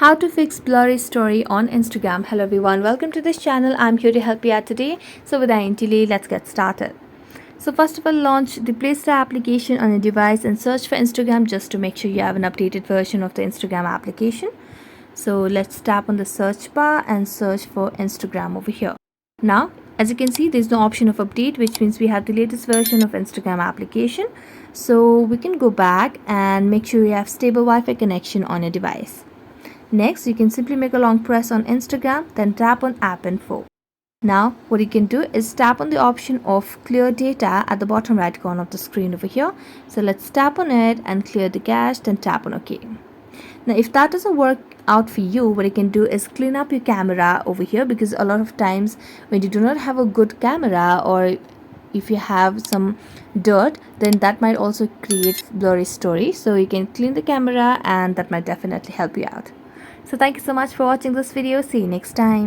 How to fix blurry story on Instagram. Hello everyone, welcome to this channel. I'm here to help you out today. So without any delay, let's get started. So first of all, launch the Play Store application on your device and search for Instagram just to make sure you have an updated version of the Instagram application. So let's tap on the search bar and search for Instagram over here. Now, as you can see, there's no option of update, which means we have the latest version of Instagram application. So we can go back and make sure you have stable Wi-Fi connection on your device. Next, you can simply make a long press on Instagram, then tap on App Info. Now, what you can do is tap on the option of Clear Data at the bottom right corner of the screen over here. So let's tap on it and clear the cache, then tap on OK. Now, if that doesn't work out for you, what you can do is clean up your camera over here, because a lot of times when you do not have a good camera, or if you have some dirt, then that might also create blurry story. So you can clean the camera and that might definitely help you out. So thank you so much for watching this video. See you next time.